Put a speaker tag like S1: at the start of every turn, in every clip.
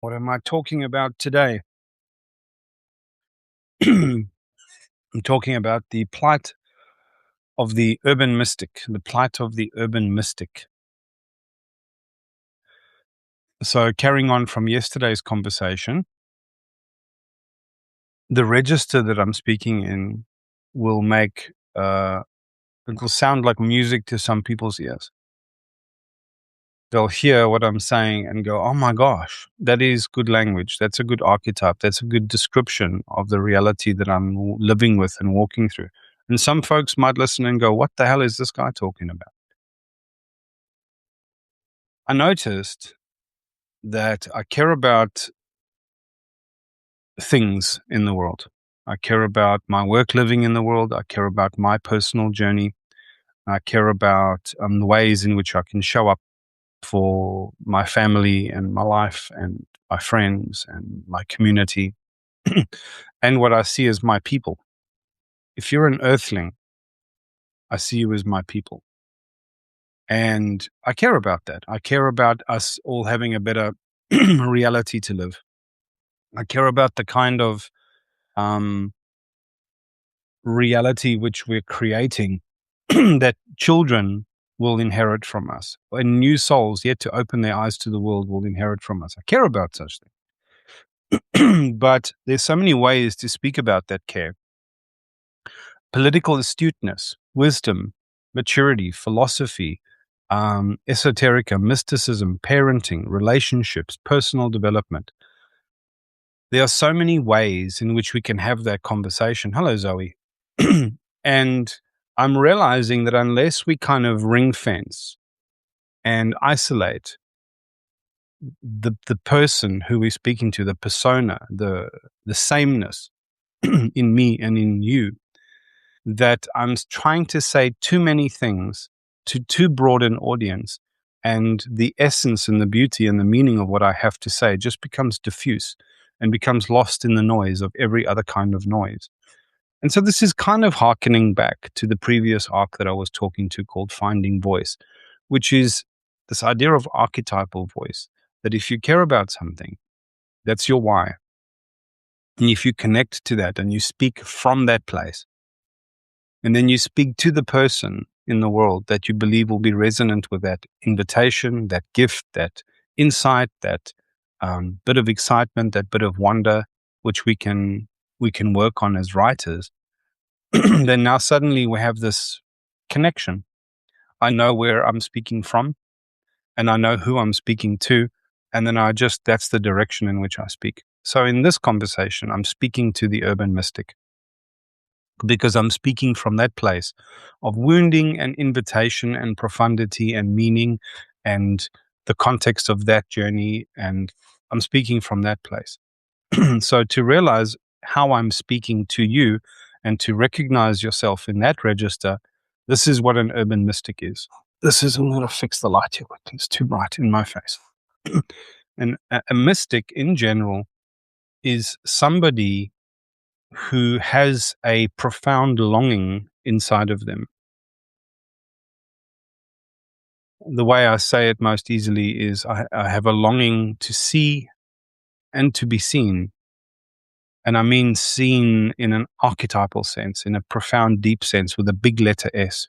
S1: What am I talking about today? I'm talking about the plight of the urban mystic, the plight of the urban mystic. So, carrying on from yesterday's conversation, the register that I'm speaking in will it will sound like music to some people's ears. They'll hear what I'm saying and go, oh my gosh, that is good language. That's a good archetype. That's a good description of the reality that I'm living with and walking through. And some folks might listen and go, what the hell is this guy talking about? I noticed that I care about things in the world. I care about my work living in the world. I care about my personal journey. I care about the ways in which I can show up for my family and my life and my friends and my community and what I see as my people. If you're an earthling, I see you as my people. And I care about that. I care about us all having a better reality to live. I care about the kind of reality which we're creating that children will inherit from us, and new souls yet to open their eyes to the world will inherit from us. I care about such things. But there's so many ways to speak about that care. Political astuteness, wisdom, maturity, philosophy, esoterica, mysticism, parenting, relationships, personal development. There are so many ways in which we can have that conversation. Hello, Zoe. And I'm realizing that unless we kind of ring fence and isolate the person who we're speaking to, the persona, the sameness in me and in you, that I'm trying to say too many things to too broad an audience, and the essence and the beauty and the meaning of what I have to say just becomes diffuse and becomes lost in the noise of every other kind of noise. And so this is kind of hearkening back to the previous arc that I was talking to called Finding Voice, which is this idea of archetypal voice, that if you care about something, that's your why. And if you connect to that and you speak from that place, and then you speak to the person in the world that you believe will be resonant with that invitation, that gift, that insight, that bit of excitement, that bit of wonder, which we can work on as writers, then now suddenly we have this connection. I know where I'm speaking from, and I know who I'm speaking to, and then that's the direction in which I speak. So in this conversation, I'm speaking to the urban mystic because I'm speaking from that place of wounding and invitation and profundity and meaning and the context of that journey, and I'm speaking from that place. So to realize how I'm speaking to you and to recognize yourself in that register, this is what an urban mystic is. I'm going to fix the light here quickly. It's too bright in my face. And a mystic in general is somebody who has a profound longing inside of them. The way I say it most easily is I have a longing to see and to be seen. And I mean seen in an archetypal sense, in a profound, deep sense with a big letter S.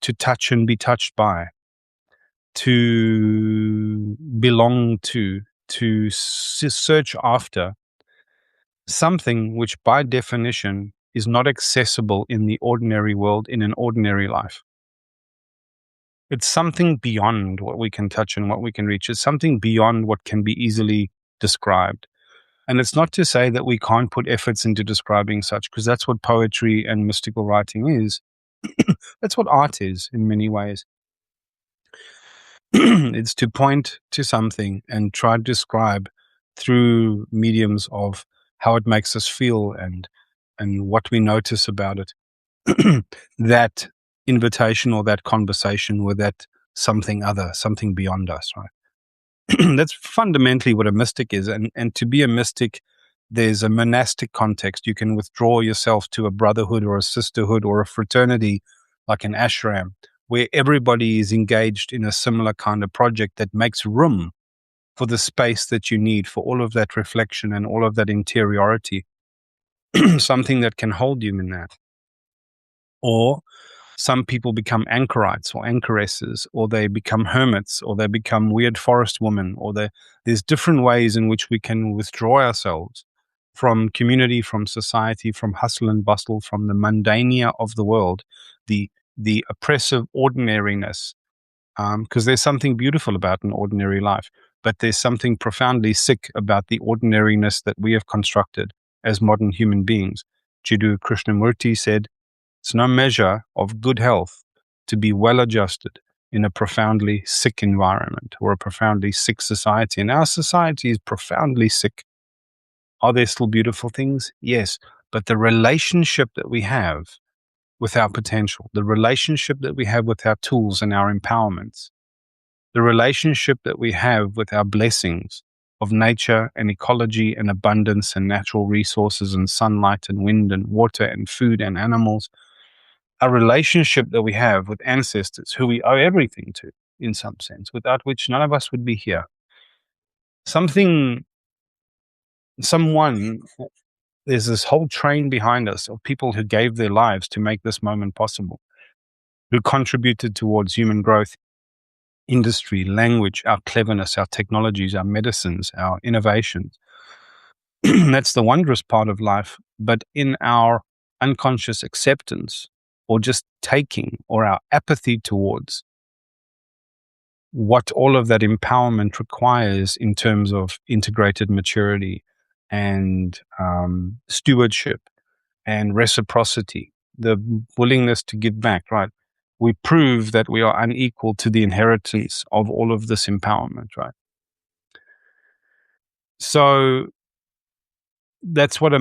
S1: To touch and be touched by, to belong to search after something which by definition is not accessible in the ordinary world, in an ordinary life. It's something beyond what we can touch and what we can reach. It's something beyond what can be easily described. And it's not to say that we can't put efforts into describing such, because that's what poetry and mystical writing is. That's what art is in many ways. It's to point to something and try to describe through mediums of how it makes us feel and what we notice about it. That invitation or that conversation with that something other, something beyond us, right? That's fundamentally what a mystic is. And to be a mystic, there's a monastic context. You can withdraw yourself to a brotherhood or a sisterhood or a fraternity like an ashram, where everybody is engaged in a similar kind of project that makes room for the space that you need, for all of that reflection and all of that interiority, something that can hold you in that. Or some people become anchorites or anchoresses, or they become hermits, or they become weird forest women, or there's different ways in which we can withdraw ourselves from community, from society, from hustle and bustle, from the mundania of the world, the oppressive ordinariness. Because there's something beautiful about an ordinary life, but there's something profoundly sick about the ordinariness that we have constructed as modern human beings. Jiddu Krishnamurti said, it's no measure of good health to be well adjusted in a profoundly sick environment or a profoundly sick society. And our society is profoundly sick. Are there still beautiful things? Yes. But the relationship that we have with our potential, the relationship that we have with our tools and our empowerments, the relationship that we have with our blessings of nature and ecology and abundance and natural resources and sunlight and wind and water and food and animals, a relationship that we have with ancestors who we owe everything to, in some sense, without which none of us would be here. There's this whole train behind us of people who gave their lives to make this moment possible, who contributed towards human growth, industry, language, our cleverness, our technologies, our medicines, our innovations. That's the wondrous part of life. But in our unconscious acceptance, or just taking, or our apathy towards what all of that empowerment requires in terms of integrated maturity and stewardship and reciprocity, the willingness to give back, right? We prove that we are unequal to the inheritance of all of this empowerment, right? So that's what a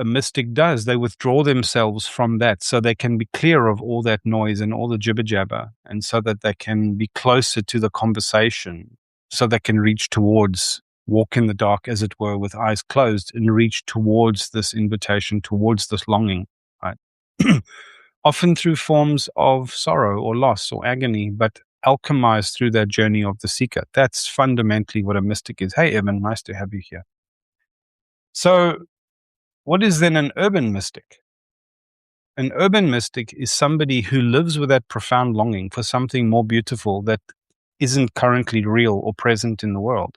S1: mystic does. They withdraw themselves from that so they can be clear of all that noise and all the jibber jabber, and so that they can be closer to the conversation, so they can reach towards, walk in the dark, as it were, with eyes closed, and reach towards this invitation, towards this longing, right? Often through forms of sorrow or loss or agony, but alchemized through that journey of the seeker. That's fundamentally what a mystic is. Hey, Evan, nice to have you here. So, what is then an urban mystic? An urban mystic is somebody who lives with that profound longing for something more beautiful that isn't currently real or present in the world.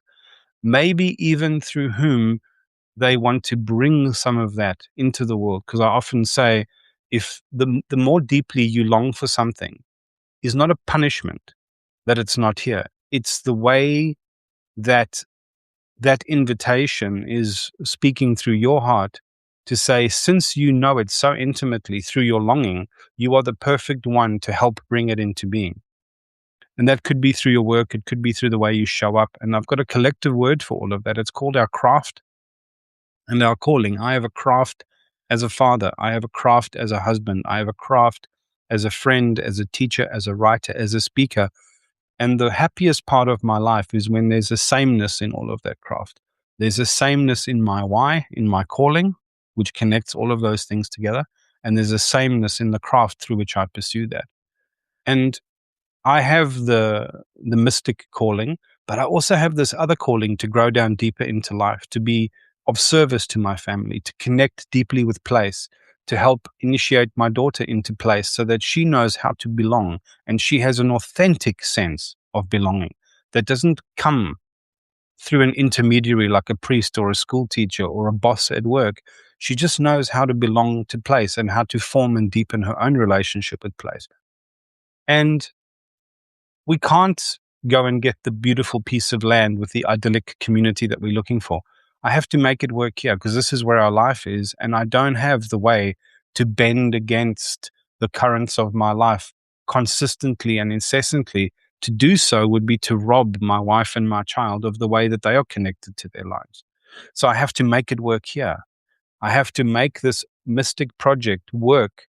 S1: Maybe even through whom they want to bring some of that into the world. Because I often say, if the more deeply you long for something, is not a punishment that it's not here. It's the way that that invitation is speaking through your heart to say, since you know it so intimately through your longing, you are the perfect one to help bring it into being. And that could be through your work. It could be through the way you show up. And I've got a collective word for all of that. It's called our craft and our calling. I have a craft as a father. I have a craft as a husband. I have a craft as a friend, as a teacher, as a writer, as a speaker. And the happiest part of my life is when there's a sameness in all of that craft. There's a sameness in my why, in my calling, which connects all of those things together. And there's a sameness in the craft through which I pursue that. And I have the mystic calling, but I also have this other calling to grow down deeper into life, to be of service to my family, to connect deeply with place, to help initiate my daughter into place so that she knows how to belong and she has an authentic sense of belonging that doesn't come through an intermediary like a priest or a school teacher or a boss at work. She just knows how to belong to place and how to form and deepen her own relationship with place. And we can't go and get the beautiful piece of land with the idyllic community that we're looking for. I have to make it work here because this is where our life is, and I don't have the way to bend against the currents of my life consistently and incessantly. To do so would be to rob my wife and my child of the way that they are connected to their lives. So I have to make it work here. I have to make this mystic project work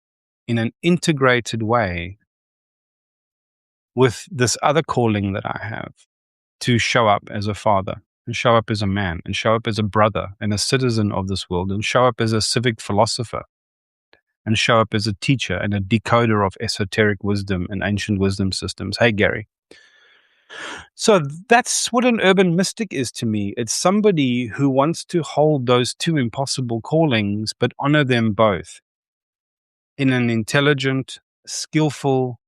S1: in an integrated way with this other calling that I have to show up as a father and show up as a man and show up as a brother and a citizen of this world and show up as a civic philosopher and show up as a teacher and a decoder of esoteric wisdom and ancient wisdom systems. Hey, Gary. So that's what an urban mystic is to me. It's somebody who wants to hold those two impossible callings, but honor them both in an intelligent, skillful,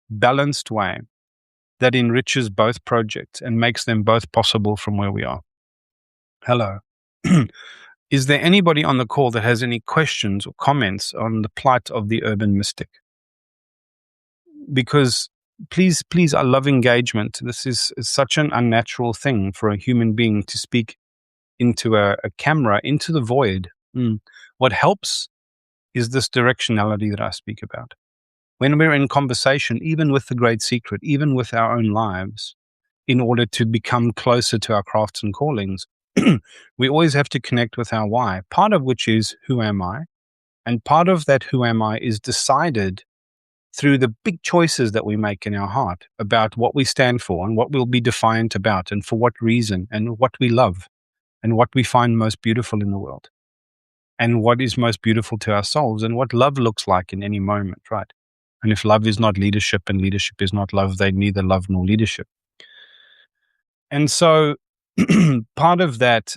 S1: balanced way that enriches both projects and makes them both possible from where we are. Hello. Is there anybody on the call that has any questions or comments on the plight of the urban mystic? Because please, I love engagement. This is such an unnatural thing for a human being to speak into a camera, into the void. What helps is this directionality that I speak about. When we're in conversation, even with the great secret, even with our own lives, in order to become closer to our crafts and callings, we always have to connect with our why, part of which is who am I? And part of that who am I is decided through the big choices that we make in our heart about what we stand for and what we'll be defiant about and for what reason and what we love and what we find most beautiful in the world and what is most beautiful to our souls and what love looks like in any moment, right? And if love is not leadership and leadership is not love, they neither love nor leadership. And so part of that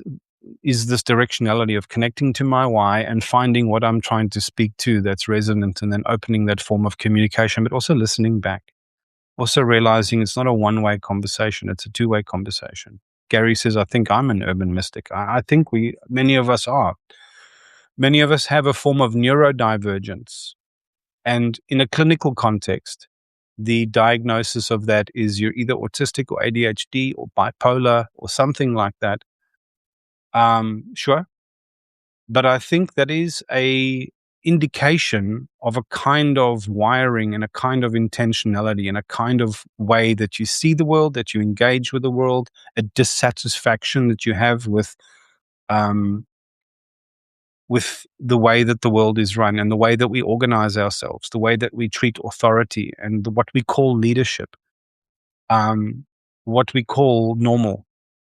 S1: is this directionality of connecting to my why and finding what I'm trying to speak to that's resonant and then opening that form of communication, but also listening back. Also realizing it's not a one-way conversation, it's a two-way conversation. Gary says, I think I'm an urban mystic. I think many of us are. Many of us have a form of neurodivergence. And in a clinical context, the diagnosis of that is you're either autistic or ADHD or bipolar or something like that. Sure. But I think that is a indication of a kind of wiring and a kind of intentionality and a kind of way that you see the world, that you engage with the world, a dissatisfaction that you have with the way that the world is run and the way that we organize ourselves, the way that we treat authority and what we call leadership, what we call normal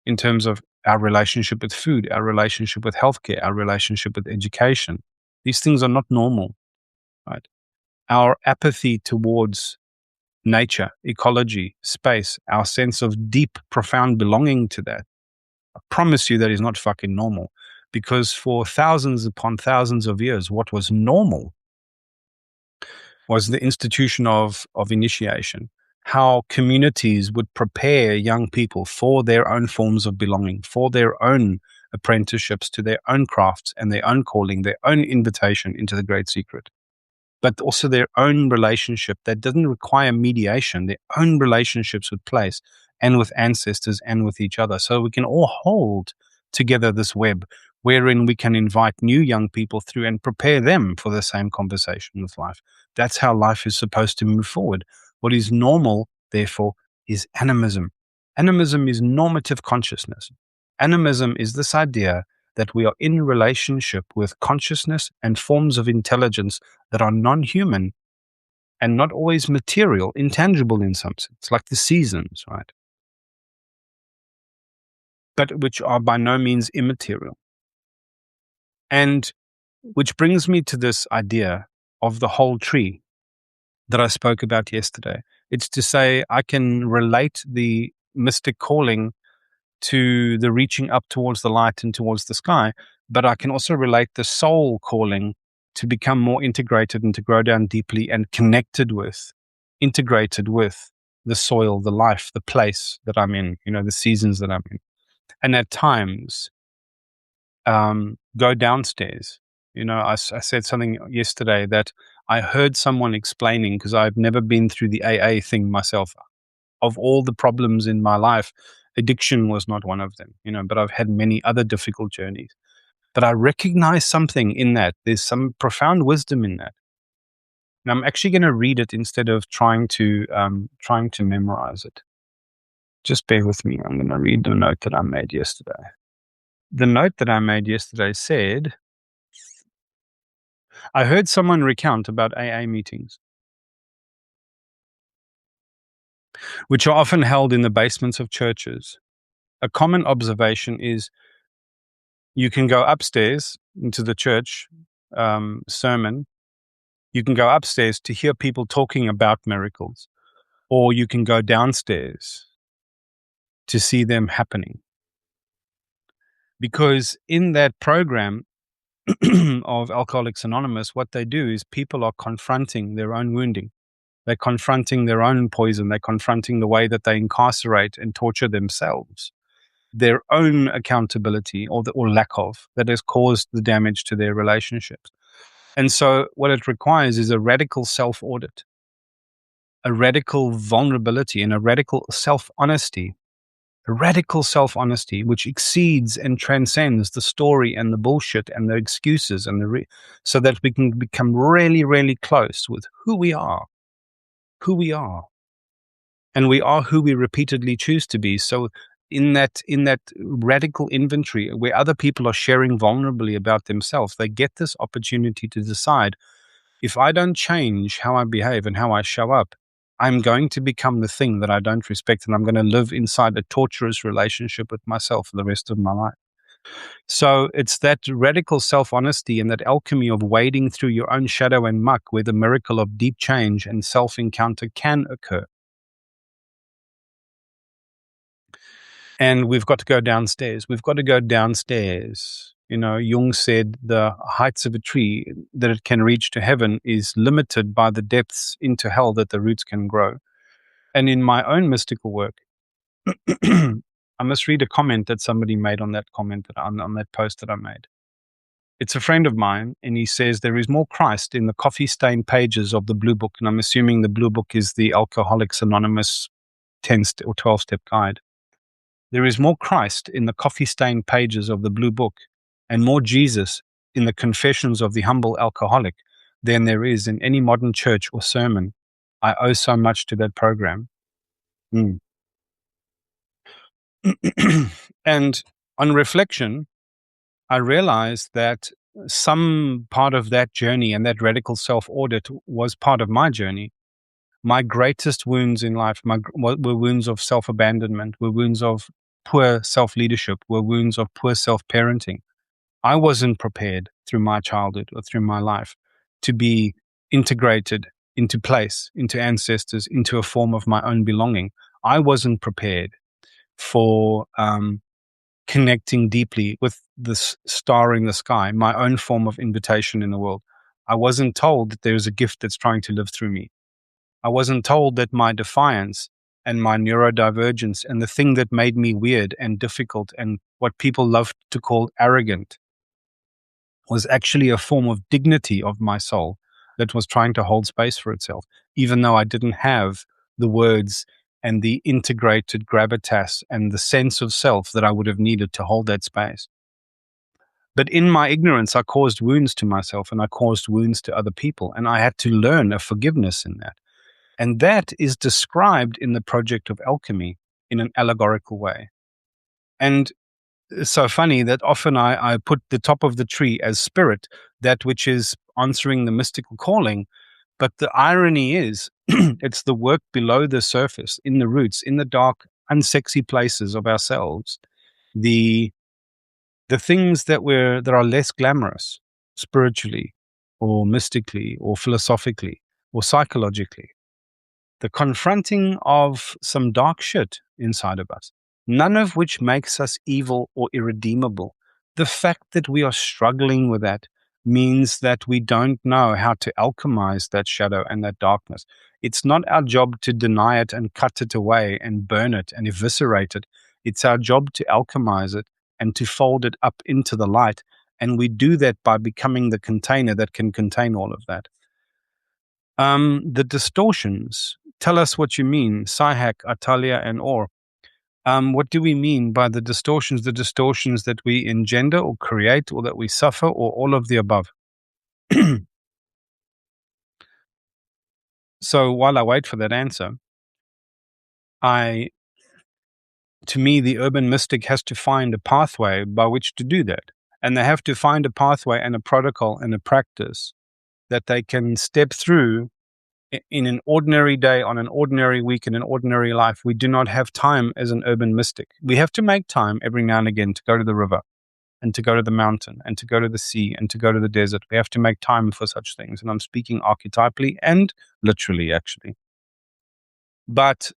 S1: in terms of our relationship with food, our relationship with healthcare, our relationship with education. These things are not normal, right? Our apathy towards nature, ecology, space, our sense of deep, profound belonging to that, I promise you that is not fucking normal. Because for thousands upon thousands of years, what was normal was the institution of initiation, how communities would prepare young people for their own forms of belonging, for their own apprenticeships to their own crafts and their own calling, their own invitation into the great secret, but also their own relationship that doesn't require mediation, their own relationships with place and with ancestors and with each other. So we can all hold together this web wherein we can invite new young people through and prepare them for the same conversation with life. That's how life is supposed to move forward. What is normal, therefore, is animism. Animism is normative consciousness. Animism is this idea that we are in relationship with consciousness and forms of intelligence that are non-human and not always material, intangible in some sense, like the seasons, right? But which are by no means immaterial. And which brings me to this idea of the whole tree that I spoke about yesterday. It's to say I can relate the mystic calling to the reaching up towards the light and towards the sky, but I can also relate the soul calling to become more integrated and to grow down deeply and integrated with the soil, the life, the place that I'm in, the seasons that I'm in. And at times, go downstairs. I said something yesterday that I heard someone explaining, because I've never been through the AA thing myself. Of all the problems in my life, addiction was not one of them, but I've had many other difficult journeys. But I recognize something in that. There's some profound wisdom in that. And I'm actually going to read it instead of trying to memorize it. Just bear with me. I'm going to read the note that I made yesterday. The note that I made yesterday said, I heard someone recount about AA meetings, which are often held in the basements of churches. A common observation is you can go upstairs into the church sermon. You can go upstairs to hear people talking about miracles, or you can go downstairs to see them happening. Because in that program of Alcoholics Anonymous, what they do is people are confronting their own wounding. They're confronting their own poison. They're confronting the way that they incarcerate and torture themselves, their own accountability or lack of that has caused the damage to their relationships. And so what it requires is a radical self-audit, a radical vulnerability, and a radical self-honesty. A radical self-honesty which exceeds and transcends the story and the bullshit and the excuses and so that we can become really, really close with who we are. And we are who we repeatedly choose to be. So in that radical inventory where other people are sharing vulnerably about themselves, they get this opportunity to decide, if I don't change how I behave and how I show up, I'm going to become the thing that I don't respect, and I'm going to live inside a torturous relationship with myself for the rest of my life. So it's that radical self-honesty and that alchemy of wading through your own shadow and muck where the miracle of deep change and self-encounter can occur. And we've got to go downstairs. We've got to go downstairs. You know, Jung said the heights of a tree that it can reach to heaven is limited by the depths into hell that the roots can grow. And in my own mystical work, I must read a comment that somebody made on that on that post that I made. It's a friend of mine, and he says there is more Christ in the coffee-stained pages of the Blue Book, and I'm assuming the Blue Book is the Alcoholics Anonymous 10 or 12-step guide. There is more Christ in the coffee-stained pages of the Blue Book and more Jesus in the confessions of the humble alcoholic than there is in any modern church or sermon. I owe so much to that program. And on reflection, I realized that some part of that journey and that radical self-audit was part of my journey. My greatest wounds in life were wounds of self-abandonment, were wounds of poor self-leadership, were wounds of poor self-parenting. I wasn't prepared through my childhood or through my life to be integrated into place, into ancestors, into a form of my own belonging. I wasn't prepared for connecting deeply with this star in the sky, my own form of invitation in the world. I wasn't told that there's a gift that's trying to live through me. I wasn't told that my defiance and my neurodivergence and the thing that made me weird and difficult and what people love to call arrogant was actually a form of dignity of my soul that was trying to hold space for itself, even though I didn't have the words and the integrated gravitas and the sense of self that I would have needed to hold that space. But in my ignorance, I caused wounds to myself and I caused wounds to other people, and I had to learn a forgiveness in that. And that is described in the project of alchemy in an allegorical way. And it's so funny that often I put the top of the tree as spirit, that which is answering the mystical calling. But the irony is, it's the work below the surface, in the roots, in the dark, unsexy places of ourselves, the things that are less glamorous, spiritually, or mystically, or philosophically, or psychologically. The confronting of some dark shit inside of us, none of which makes us evil or irredeemable. The fact that we are struggling with that means that we don't know how to alchemize that shadow and that darkness. It's not our job to deny it and cut it away and burn it and eviscerate it. It's our job to alchemize it and to fold it up into the light. And we do that by becoming the container that can contain all of that. The distortions. Tell us what you mean, Sihak, Atalia, and Or. What do we mean by the distortions? The distortions that we engender or create or that we suffer, or all of the above? So while I wait for that answer, to me, the urban mystic has to find a pathway by which to do that. And they have to find a pathway and a protocol and a practice that they can step through in an ordinary day, on an ordinary week, in an ordinary life. We do not have time as an urban mystic. We have to make time every now and again to go to the river and to go to the mountain and to go to the sea and to go to the desert. We have to make time for such things. And I'm speaking archetypally and literally, actually. But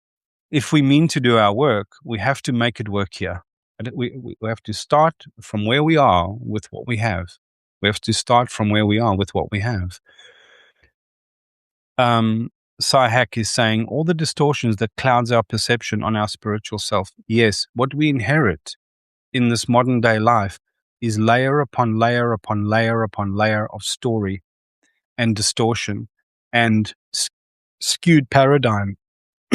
S1: if we mean to do our work, we have to make it work here. And we have to start from where we are with what we have. We have to start from where we are with what we have. Hack is saying all the distortions that clouds our perception on our spiritual self. Yes, what we inherit in this modern day life is layer upon layer upon layer upon layer of story and distortion and skewed paradigm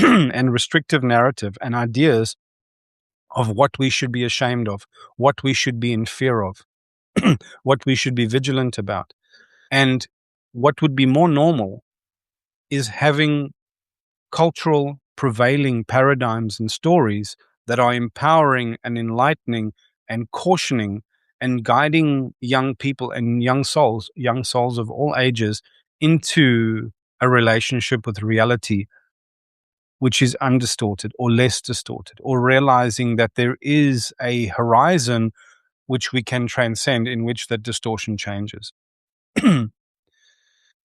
S1: and restrictive narrative and ideas of what we should be ashamed of, what we should be in fear of, what we should be vigilant about. And what would be more normal is having cultural prevailing paradigms and stories that are empowering and enlightening and cautioning and guiding young people and young souls of all ages into a relationship with reality which is undistorted or less distorted, or realizing that there is a horizon which we can transcend in which that distortion changes.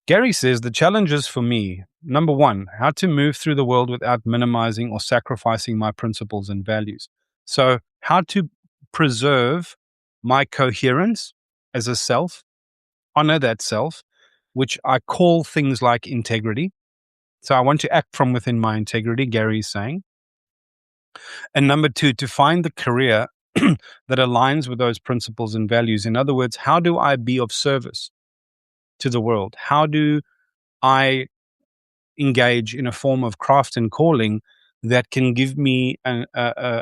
S1: Gary says the challenges for me, number one, how to move through the world without minimizing or sacrificing my principles and values. So how to preserve my coherence as a self, honor that self, which I call things like integrity. So I want to act from within my integrity, Gary is saying. And number two, to find the career that aligns with those principles and values. In other words, how do I be of service to the world? How do I engage in a form of craft and calling that can give me an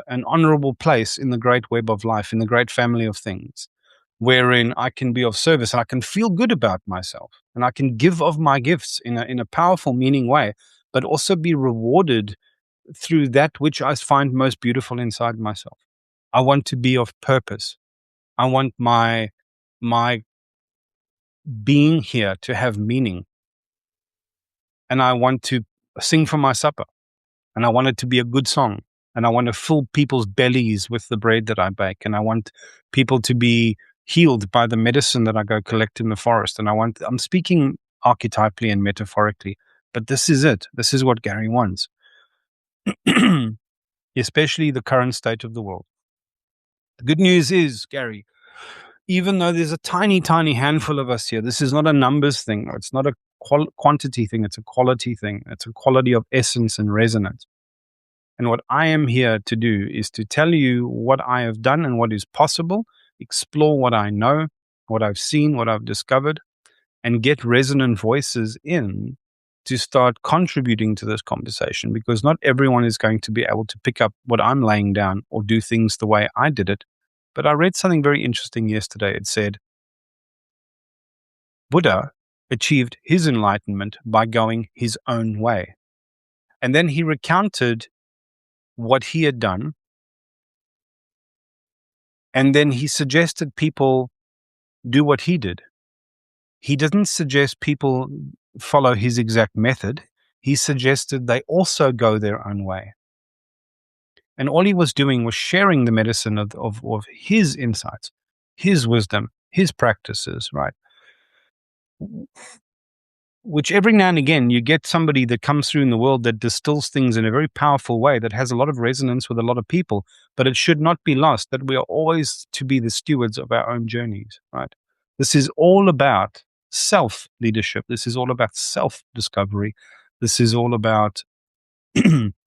S1: honorable place in the great web of life, in the great family of things, wherein I can be of service and I can feel good about myself and I can give of my gifts in a powerful, meaning way, but also be rewarded through that which I find most beautiful inside myself. I want to be of purpose. I want my being here to have meaning. And I want to sing for my supper. And I want it to be a good song. And I want to fill people's bellies with the bread that I bake. And I want people to be healed by the medicine that I go collect in the forest. And I'm speaking archetypally and metaphorically, but this is it. This is what Gary wants. Especially the current state of the world. The good news is, Gary, even though there's a tiny, tiny handful of us here, this is not a numbers thing. It's not a quantity thing. It's a quality thing. It's a quality of essence and resonance. And what I am here to do is to tell you what I have done and what is possible, explore what I know, what I've seen, what I've discovered, and get resonant voices in to start contributing to this conversation, because not everyone is going to be able to pick up what I'm laying down or do things the way I did it. But I read something very interesting yesterday. It said, Buddha achieved his enlightenment by going his own way. And then he recounted what he had done. And then he suggested people do what he did. He didn't suggest people follow his exact method. He suggested they also go their own way. And all he was doing was sharing the medicine of his insights, his wisdom, his practices, right? Which every now and again you get somebody that comes through in the world that distills things in a very powerful way that has a lot of resonance with a lot of people. But it should not be lost that we are always to be the stewards of our own journeys, right? This is all about self-leadership. This is all about self-discovery. This is all about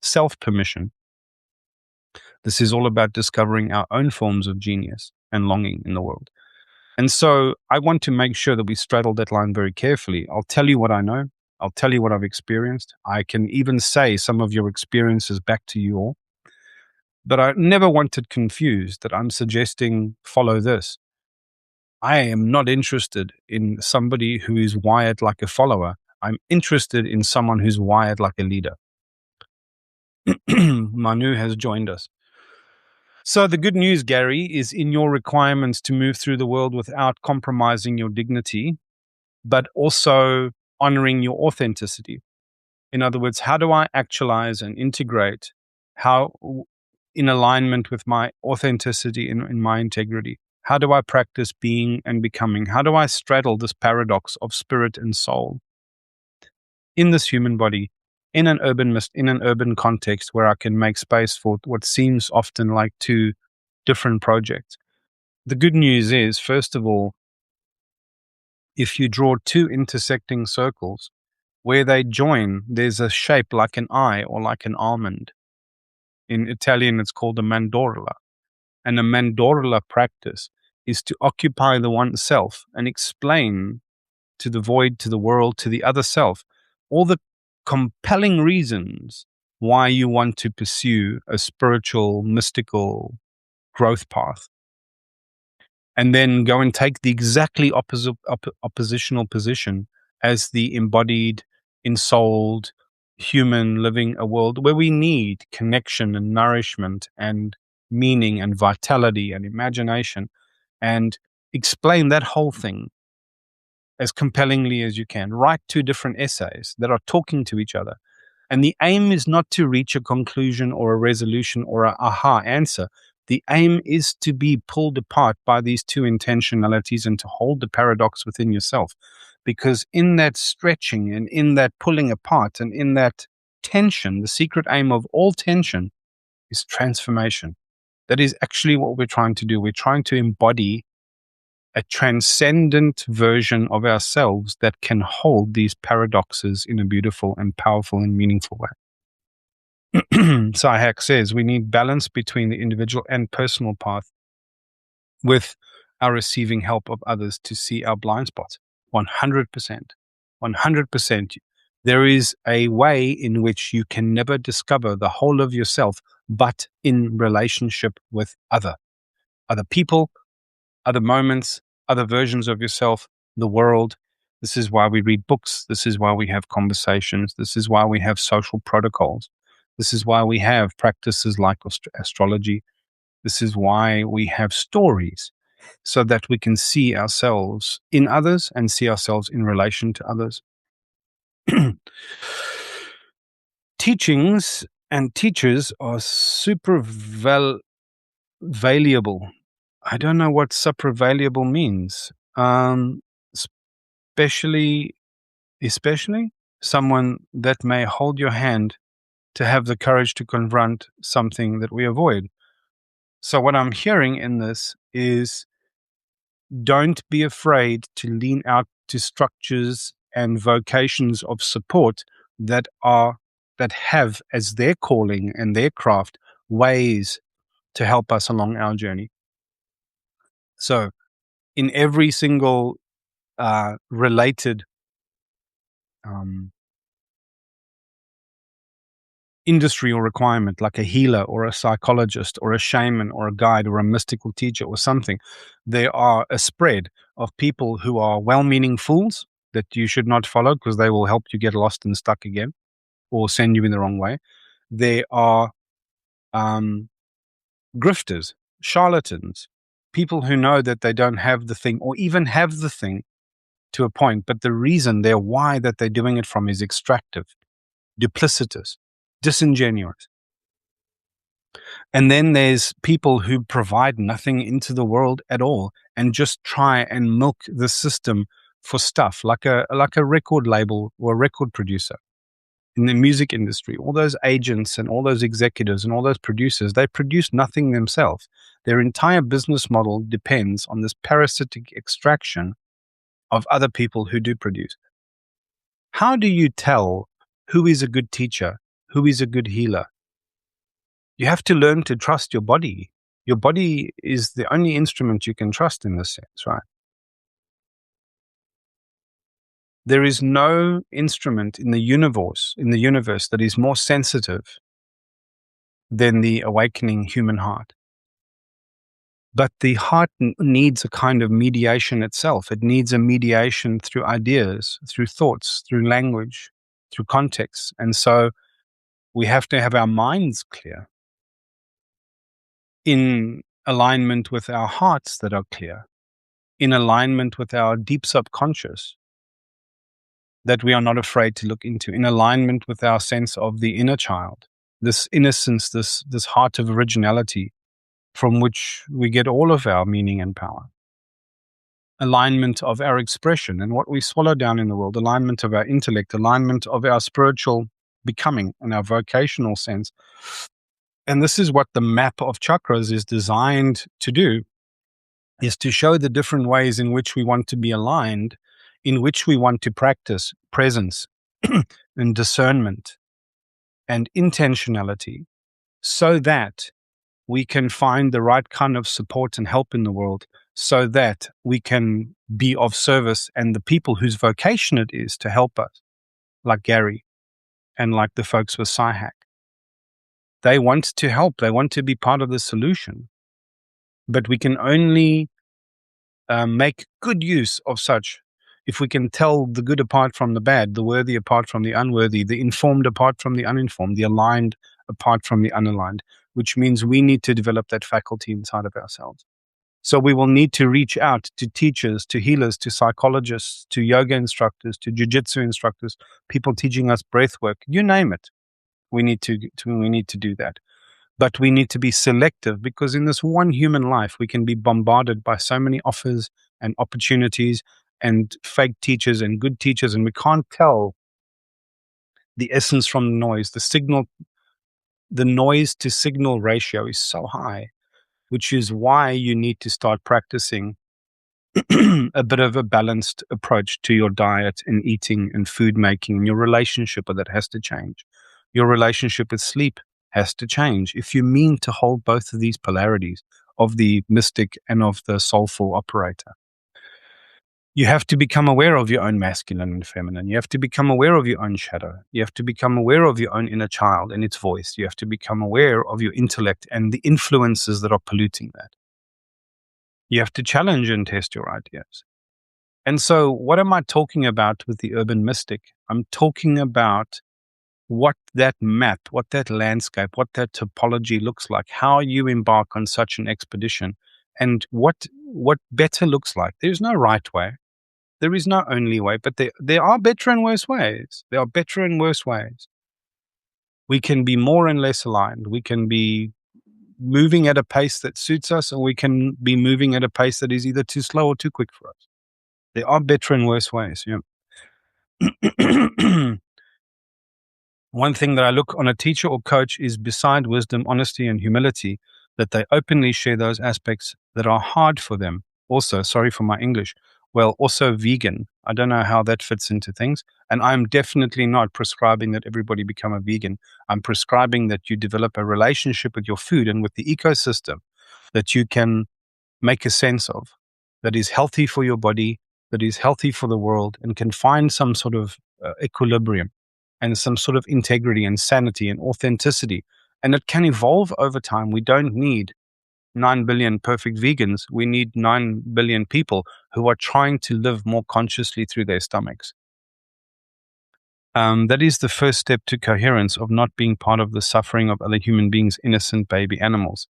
S1: self-permission. This is all about discovering our own forms of genius and longing in the world. And so I want to make sure that we straddle that line very carefully. I'll tell you what I know. I'll tell you what I've experienced. I can even say some of your experiences back to you all. But I never wanted confused that I'm suggesting follow this. I am not interested in somebody who is wired like a follower. I'm interested in someone who's wired like a leader. Manu has joined us. So the good news, Gary, is in your requirements to move through the world without compromising your dignity, but also honoring your authenticity. In other words, how do I actualize and integrate how in alignment with my authenticity and in my integrity? How do I practice being and becoming? How do I straddle this paradox of spirit and soul in this human body in an urban context where I can make space for what seems often like two different projects. The good news is, first of all, if you draw two intersecting circles, where they join, there's a shape like an eye or like an almond. In Italian, it's called a mandorla. And a mandorla practice is to occupy the one self and explain to the void, to the world, to the other self, all the compelling reasons why you want to pursue a spiritual, mystical growth path. And then go and take the exactly oppositional position as the embodied, ensouled human living a world where we need connection and nourishment and meaning and vitality and imagination, and explain that whole thing as compellingly as you can. Write two different essays that are talking to each other. And the aim is not to reach a conclusion or a resolution or a aha answer. The aim is to be pulled apart by these two intentionalities and to hold the paradox within yourself. Because in that stretching and in that pulling apart and in that tension, the secret aim of all tension is transformation. That is actually what we're trying to do. We're trying to embody a transcendent version of ourselves that can hold these paradoxes in a beautiful and powerful and meaningful way. Sahak says we need balance between the individual and personal path with our receiving help of others to see our blind spots. 100%. 100%. There is a way in which you can never discover the whole of yourself, but in relationship with other people, other moments, other versions of yourself, the world. This is why we read books. This is why we have conversations. This is why we have social protocols. This is why we have practices like astrology. This is why we have stories, so that we can see ourselves in others and see ourselves in relation to others. Teachings and teachers are super valuable. I don't know what super-valuable means. Especially someone that may hold your hand to have the courage to confront something that we avoid. So what I'm hearing in this is, don't be afraid to lean out to structures and vocations of support that have as their calling and their craft ways to help us along our journey. So in every single related industry or requirement, like a healer or a psychologist or a shaman or a guide or a mystical teacher or something, there are a spread of people who are well-meaning fools that you should not follow because they will help you get lost and stuck again or send you in the wrong way. There are grifters, charlatans, people who know that they don't have the thing or even have the thing to a point, but the reason, their why that they're doing it from is extractive, duplicitous, disingenuous. And then there's people who provide nothing into the world at all and just try and milk the system for stuff, like a record label or a record producer in the music industry. All those agents and all those executives and all those producers, they produce nothing themselves. Their entire business model depends on this parasitic extraction of other people who do produce. How do you tell who is a good teacher, who is a good healer? You have to learn to trust your body. Your body is the only instrument you can trust in this sense, right? There is no instrument in the universe that is more sensitive than the awakening human heart. But the heart needs a kind of mediation itself. It needs a mediation through ideas, through thoughts, through language, through context. And so we have to have our minds clear in alignment with our hearts that are clear, in alignment with our deep subconscious that we are not afraid to look into, in alignment with our sense of the inner child, this innocence, this heart of originality from which we get all of our meaning and power. Alignment of our expression and what we swallow down in the world, alignment of our intellect, alignment of our spiritual becoming in our vocational sense. And this is what the map of chakras is designed to do, is to show the different ways in which we want to be aligned, in which we want to practice presence and discernment and intentionality, so that we can find the right kind of support and help in the world, so that we can be of service, and the people whose vocation it is to help us, like Gary and like the folks with SciHack. They want to help. They want to be part of the solution. But we can only make good use of such if we can tell the good apart from the bad, the worthy apart from the unworthy, the informed apart from the uninformed, the aligned apart from the unaligned, which means we need to develop that faculty inside of ourselves. So we will need to reach out to teachers, to healers, to psychologists, to yoga instructors, to jiu-jitsu instructors, people teaching us breath work, you name it. We need to do that. But we need to be selective, because in this one human life, we can be bombarded by so many offers and opportunities and fake teachers and good teachers, and we can't tell the essence from the noise. The noise to signal ratio is so high, which is why you need to start practicing a bit of a balanced approach to your diet and eating and food making, and your relationship with it has to change. Your relationship with sleep has to change if you mean to hold both of these polarities of the mystic and of the soulful operator. You have to become aware of your own masculine and feminine. You have to become aware of your own shadow. You have to become aware of your own inner child and its voice. You have to become aware of your intellect and the influences that are polluting that. You have to challenge and test your ideas. And so what am I talking about with the urban mystic? I'm talking about what that map, what that landscape, what that topology looks like, how you embark on such an expedition, and what better looks like. There's no right way. There is no only way, but there are better and worse ways. There are better and worse ways. We can be more and less aligned. We can be moving at a pace that suits us, or we can be moving at a pace that is either too slow or too quick for us. There are better and worse ways. Yeah. One thing that I look on a teacher or coach is, beside wisdom, honesty, and humility, that they openly share those aspects that are hard for them. Also, sorry for my English, well, also vegan. I don't know how that fits into things. And I'm definitely not prescribing that everybody become a vegan. I'm prescribing that you develop a relationship with your food and with the ecosystem that you can make a sense of, that is healthy for your body, that is healthy for the world, and can find some sort of equilibrium and some sort of integrity and sanity and authenticity. And it can evolve over time. We don't need 9 billion perfect vegans. We need 9 billion people who are trying to live more consciously through their stomachs. That is the first step to coherence, of not being part of the suffering of other human beings, innocent baby animals.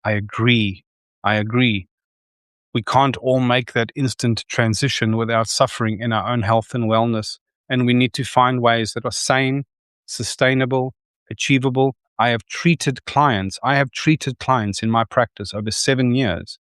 S1: I agree. We can't all make that instant transition without suffering in our own health and wellness. And we need to find ways that are sane, sustainable, achievable. I have treated clients in my practice over 7 years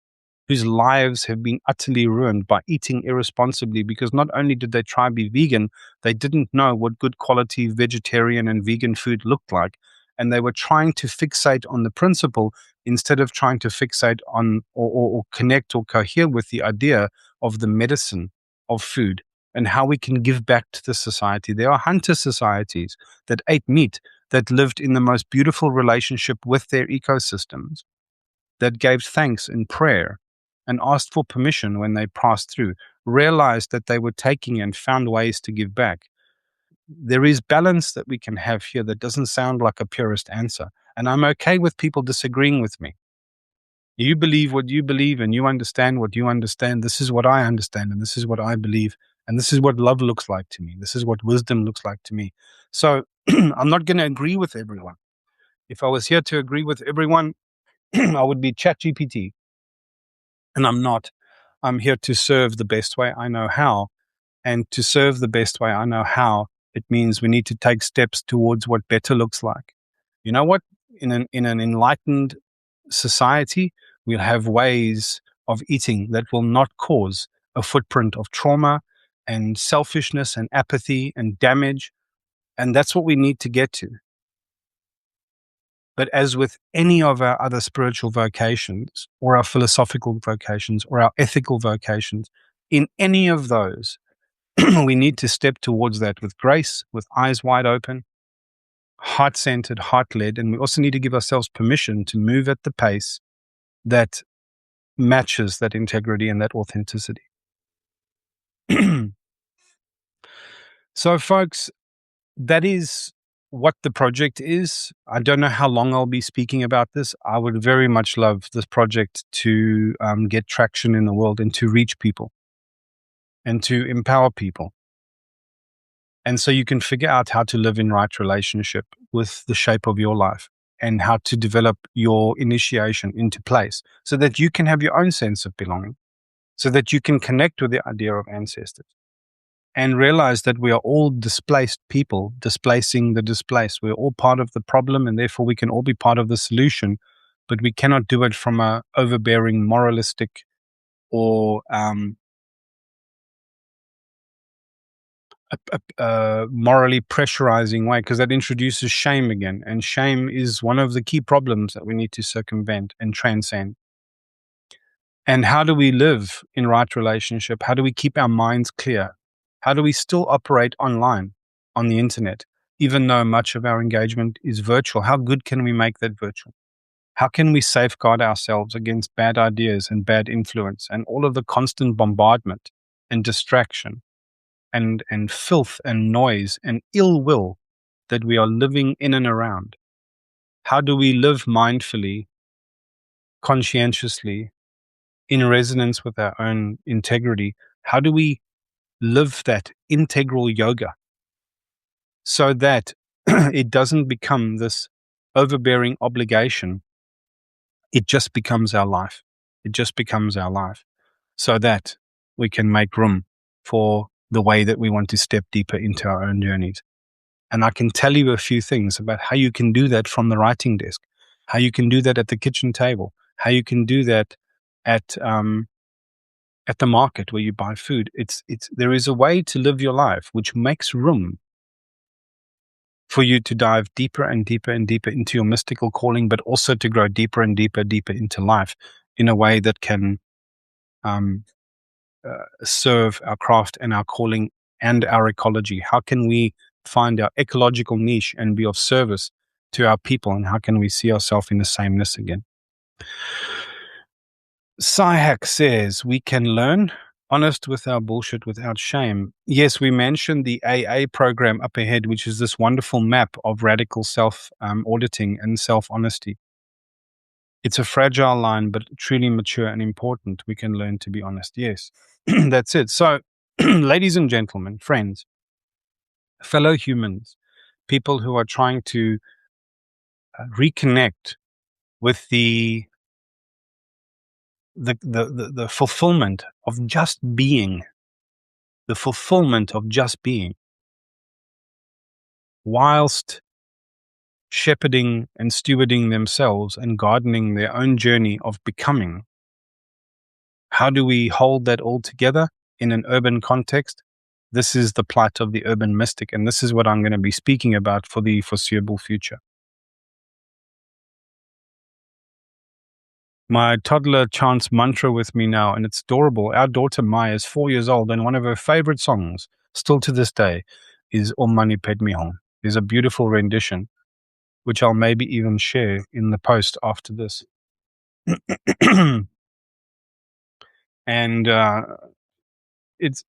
S1: whose lives have been utterly ruined by eating irresponsibly, because not only did they try to be vegan, they didn't know what good quality vegetarian and vegan food looked like. And they were trying to fixate on the principle instead of trying to fixate on or connect or cohere with the idea of the medicine of food and how we can give back to the society. There are hunter societies that ate meat, that lived in the most beautiful relationship with their ecosystems, that gave thanks and prayer and asked for permission when they passed through, realized that they were taking and found ways to give back. There is balance that we can have here that doesn't sound like a purist answer. And I'm okay with people disagreeing with me. You believe what you believe and you understand what you understand. This is what I understand and this is what I believe. And this is what love looks like to me. This is what wisdom looks like to me. So I'm not going to agree with everyone. If I was here to agree with everyone, I would be ChatGPT. And I'm not. I'm here to serve the best way I know how. And to serve the best way I know how, it means we need to take steps towards what better looks like. You know what? In an enlightened society, we'll have ways of eating that will not cause a footprint of trauma and selfishness and apathy and damage And that's what we need to get to. But as with any of our other spiritual vocations or our philosophical vocations or our ethical vocations, in any of those, we need to step towards that with grace, with eyes wide open, heart-centered, heart-led, and we also need to give ourselves permission to move at the pace that matches that integrity and that authenticity. So, folks, that is what the project is. I don't know how long I'll be speaking about this. I would very much love this project to get traction in the world and to reach people and to empower people. And so you can figure out how to live in right relationship with the shape of your life and how to develop your initiation into place so that you can have your own sense of belonging, so that you can connect with the idea of ancestors and realize that we are all displaced people, displacing the displaced. We're all part of the problem, and therefore we can all be part of the solution, but we cannot do it from a overbearing, moralistic, or morally pressurizing way, because that introduces shame again. And shame is one of the key problems that we need to circumvent and transcend. And how do we live in right relationship? How do we keep our minds clear? How do we still operate online on the internet, even though much of our engagement is virtual? How good can we make that virtual? How can we safeguard ourselves against bad ideas and bad influence and all of the constant bombardment and distraction and filth and noise and ill will that we are living in and around? How do we live mindfully, conscientiously, in resonance with our own integrity? How do we live that integral yoga so that it doesn't become this overbearing obligation? It just becomes our life. It just becomes our life so that we can make room for the way that we want to step deeper into our own journeys. And I can tell you a few things about how you can do that from the writing desk, how you can do that at the kitchen table, how you can do that at the market where you buy food. There is a way to live your life which makes room for you to dive deeper and deeper and deeper into your mystical calling, but also to grow deeper and deeper, deeper into life in a way that can serve our craft and our calling and our ecology. How can we find our ecological niche and be of service to our people? And how can we see ourselves in the sameness again? Sihak says we can learn honest with our bullshit without shame. Yes, we mentioned the AA program up ahead, which is this wonderful map of radical self-auditing and self-honesty. It's a fragile line, but truly mature and important. We can learn to be honest. Yes, that's it. So, ladies and gentlemen, friends, fellow humans, people who are trying to reconnect with the fulfillment of just being, the fulfillment of just being, whilst shepherding and stewarding themselves and gardening their own journey of becoming. How do we hold that all together in an urban context? This is the plight of the urban mystic, and this is what I'm going to be speaking about for the foreseeable future. My toddler chants mantra with me now, and it's adorable. Our daughter Maya is 4 years old, and one of her favorite songs, still to this day, is Om Mani Padme Hum. There's a beautiful rendition, which I'll maybe even share in the post after this. And it's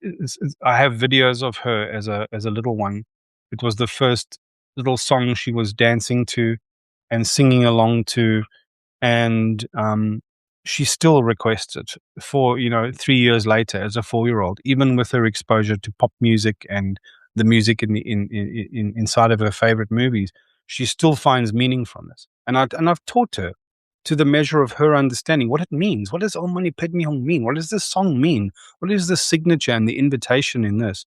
S1: I have videos of her as a little one. It was the first little song she was dancing to and singing along to, and she still requests it for 3 years later as a 4-year-old, even with her exposure to pop music and the music inside of her favorite movies. She still finds meaning from this, and I've taught her to the measure of her understanding what it means. What does Om Mani Padme Hum mean? What does this song mean? What is the signature and the invitation in this?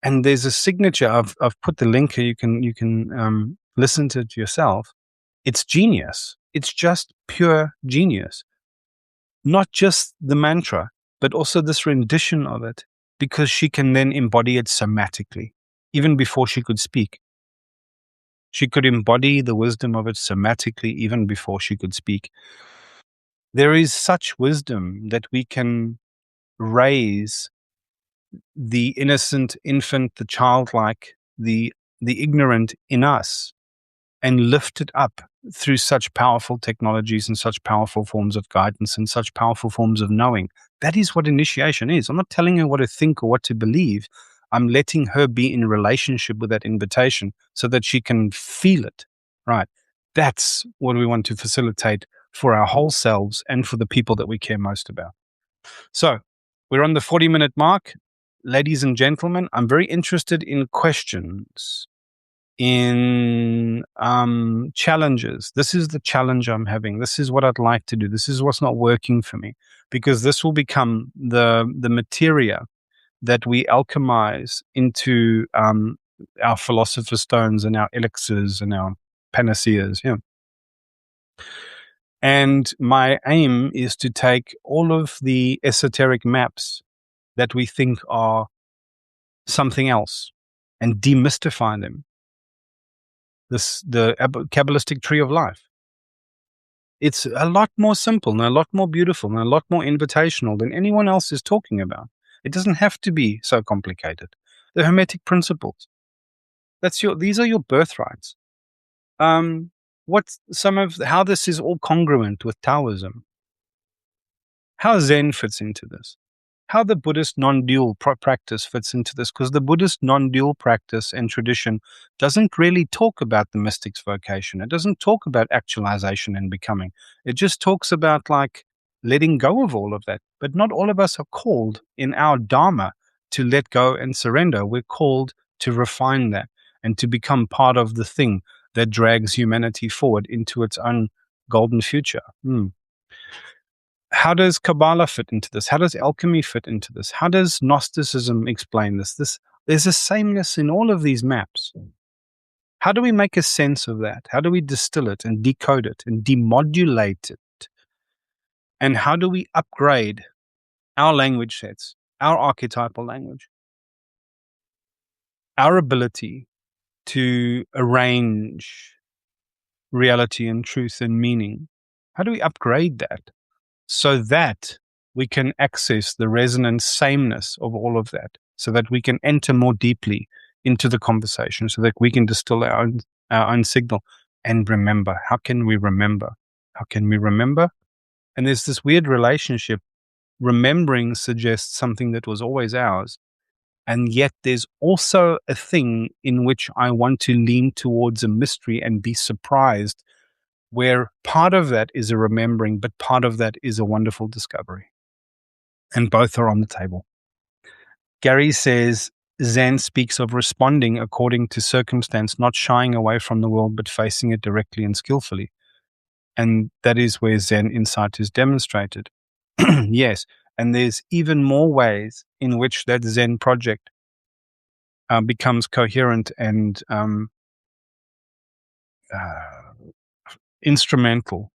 S1: And there's a signature. I've put the link here. You can listen to it yourself. It's genius. It's just pure genius. Not just the mantra, but also this rendition of it, because she can then embody it somatically. even before she could speak. She could embody the wisdom of it somatically even before she could speak. There is such wisdom that we can raise the innocent infant, the childlike, the ignorant in us and lift it up through such powerful technologies and such powerful forms of guidance and such powerful forms of knowing. That is what initiation is. I'm not telling her what to think or what to believe. I'm letting her be in relationship with that invitation so that she can feel it, right? That's what we want to facilitate for our whole selves and for the people that we care most about. So we're on the 40-minute mark. Ladies and gentlemen, I'm very interested in questions, in challenges. This is the challenge I'm having. This is what I'd like to do. This is what's not working for me, because this will become the materia that we alchemize into our philosopher's stones and our elixirs and our panaceas. Yeah. And my aim is to take all of the esoteric maps that we think are something else and demystify them. The Kabbalistic tree of life. It's a lot more simple and a lot more beautiful and a lot more invitational than anyone else is talking about. It doesn't have to be so complicated. The Hermetic principles. These are your birthrights. How this is all congruent with Taoism. How Zen fits into this. How the Buddhist non-dual practice fits into this, because the Buddhist non-dual practice and tradition doesn't really talk about the mystic's vocation. It doesn't talk about actualization and becoming. It just talks about like letting go of all of that. But not all of us are called in our Dharma to let go and surrender. We're called to refine that and to become part of the thing that drags humanity forward into its own golden future. How does Kabbalah fit into this? How does alchemy fit into this? How does Gnosticism explain this? There's a sameness in all of these maps. How do we make a sense of that? How do we distill it and decode it and demodulate it? And how do we upgrade our language sets, our archetypal language, our ability to arrange reality and truth and meaning? How do we upgrade that so that we can access the resonant sameness of all of that, so that we can enter more deeply into the conversation, so that we can distill our own signal and remember? How can we remember? How can we remember? And there's this weird relationship. Remembering suggests something that was always ours. And yet there's also a thing in which I want to lean towards a mystery and be surprised, where part of that is a remembering, but part of that is a wonderful discovery. And both are on the table. Gary says, Zen speaks of responding according to circumstance, not shying away from the world, but facing it directly and skillfully. And that is where Zen insight is demonstrated. Yes. And there's even more ways in which that Zen project becomes coherent and instrumental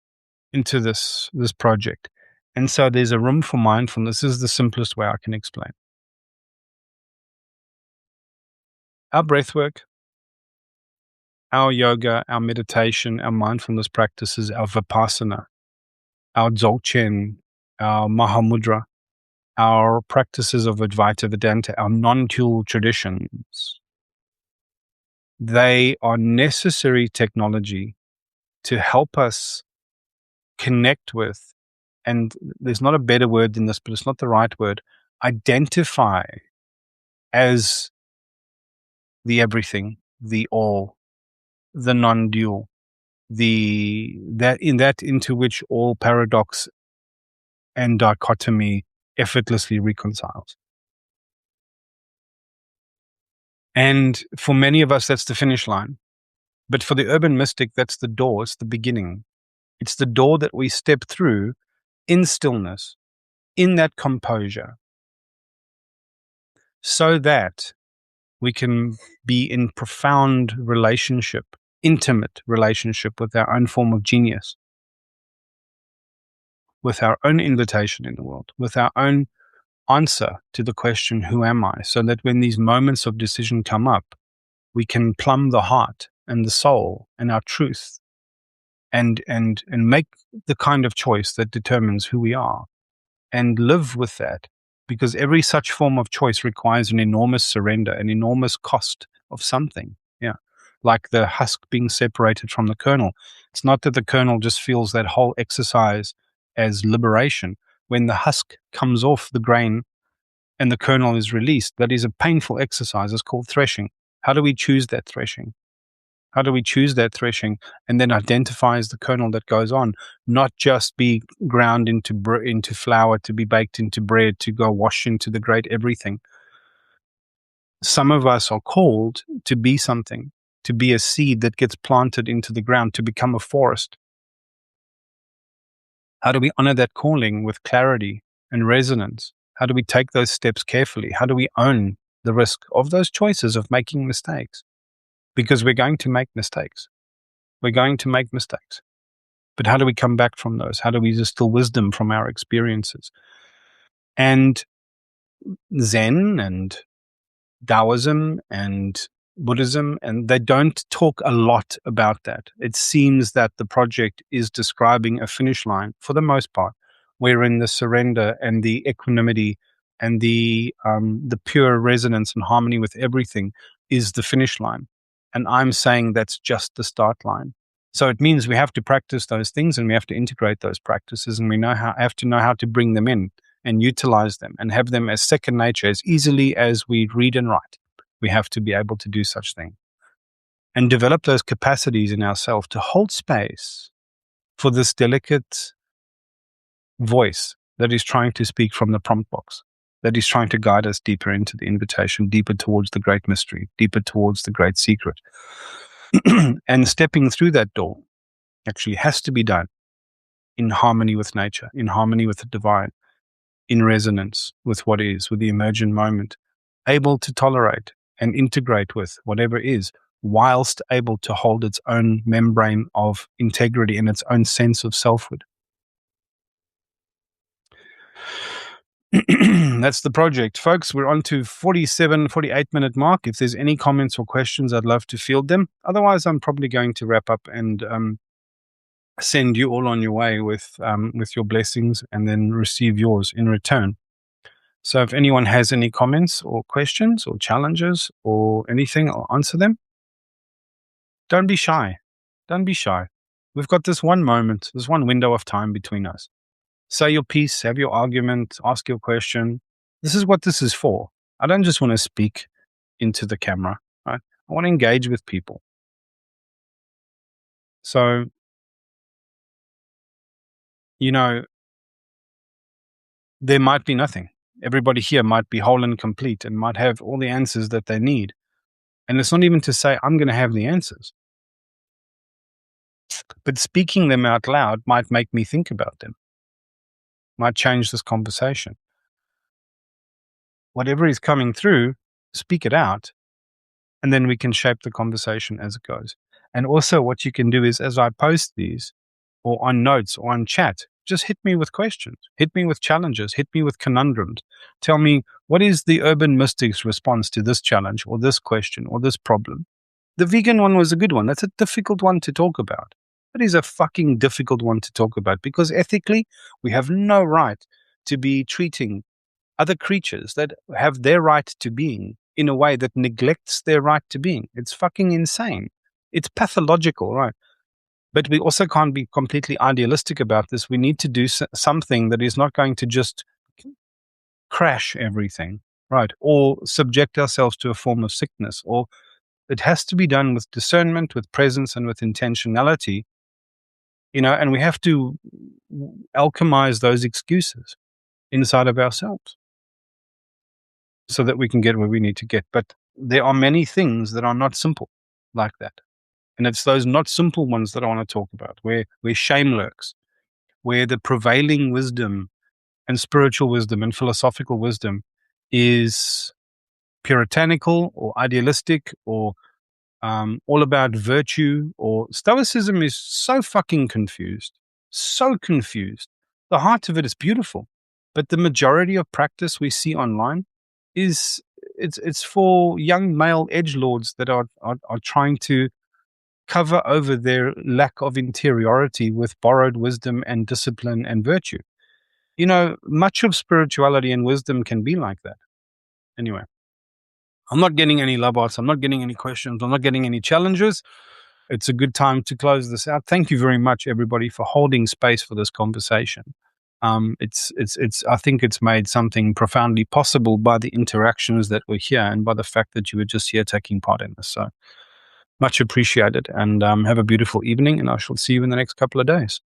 S1: into this project. And so there's a room for mindfulness. This is the simplest way I can explain. Our breath work, our yoga, our meditation, our mindfulness practices, our vipassana, our dzogchen, our mahamudra, our practices of Advaita Vedanta, our non-dual traditions, they are necessary technology to help us connect with, and there's not a better word than this, but it's not the right word, identify as the everything, the all, the non-dual, that into which all paradox and dichotomy effortlessly reconciles. And for many of us, that's the finish line. But for the urban mystic, that's the door. It's the beginning. It's the door that we step through in stillness, in that composure, so that we can be in profound relationship, intimate relationship with our own form of genius, with our own invitation in the world, with our own answer to the question, who am I? So that when these moments of decision come up, we can plumb the heart and the soul and our truth and make the kind of choice that determines who we are and live with that, because every such form of choice requires an enormous surrender, an enormous cost of something. Yeah. Like the husk being separated from the kernel. It's not that the kernel just feels that whole exercise as liberation. When the husk comes off the grain and the kernel is released, that is a painful exercise. It's called threshing. How do we choose that threshing? How do we choose that threshing and then identifies the kernel that goes on, not just be ground into flour, to be baked into bread, to go wash into the great everything. Some of us are called to be something, to be a seed that gets planted into the ground, to become a forest. How do we honor that calling with clarity and resonance? How do we take those steps carefully? How do we own the risk of those choices of making mistakes? Because we're going to make mistakes. We're going to make mistakes. But how do we come back from those? How do we distill wisdom from our experiences? And Zen and Taoism and Buddhism, and they don't talk a lot about that. It seems that the project is describing a finish line for the most part, wherein the surrender and the equanimity and the pure resonance and harmony with everything is the finish line. And I'm saying that's just the start line. So it means we have to practice those things and we have to integrate those practices, and we have to know how to bring them in and utilize them and have them as second nature as easily as we read and write. We have to be able to do such things and develop those capacities in ourselves to hold space for this delicate voice that is trying to speak from the prompt box, that is trying to guide us deeper into the invitation, deeper towards the great mystery, deeper towards the great secret. And stepping through that door actually has to be done in harmony with nature, in harmony with the divine, in resonance with what is, with the emergent moment, able to tolerate and integrate with whatever is, whilst able to hold its own membrane of integrity and its own sense of selfhood. That's the project. Folks, we're on to 48-minute mark. If there's any comments or questions, I'd love to field them. Otherwise, I'm probably going to wrap up and send you all on your way with your blessings and then receive yours in return. So if anyone has any comments or questions or challenges or anything, I'll answer them. Don't be shy. Don't be shy. We've got this one moment, this one window of time between us. Say your piece, have your argument, ask your question. This is what this is for. I don't just want to speak into the camera, right? I want to engage with people. So, there might be nothing. Everybody here might be whole and complete and might have all the answers that they need. And it's not even to say I'm going to have the answers. But speaking them out loud might make me think about them, might change this conversation. Whatever is coming through, speak it out, and then we can shape the conversation as it goes. And also what you can do is, as I post these, or on notes or on chat, just hit me with questions, hit me with challenges, hit me with conundrums. Tell me, what is the urban mystic's response to this challenge or this question or this problem? The vegan one was a good one. That's a difficult one to talk about. That is a fucking difficult one to talk about, because ethically, we have no right to be treating other creatures that have their right to being in a way that neglects their right to being. It's fucking insane. It's pathological, right? But we also can't be completely idealistic about this. We need to do something that is not going to just crash everything, right? Or subject ourselves to a form of sickness. Or it has to be done with discernment, with presence, and with intentionality, and we have to alchemize those excuses inside of ourselves so that we can get where we need to get. But there are many things that are not simple like that. And it's those not simple ones that I want to talk about, where shame lurks, where the prevailing wisdom and spiritual wisdom and philosophical wisdom is puritanical or idealistic or all about virtue, or Stoicism is so fucking confused, so confused. The heart of it is beautiful, but the majority of practice we see online is it's for young male edgelords that are trying to cover over their lack of interiority with borrowed wisdom and discipline and virtue. Much of spirituality and wisdom can be like that. Anyway, I'm not getting any love arts. I'm not getting any questions. I'm not getting any challenges. It's a good time to close this out. Thank you very much, everybody, for holding space for this conversation. I think it's made something profoundly possible by the interactions that were here and by the fact that you were just here taking part in this. So much appreciated, and have a beautiful evening, and I shall see you in the next couple of days.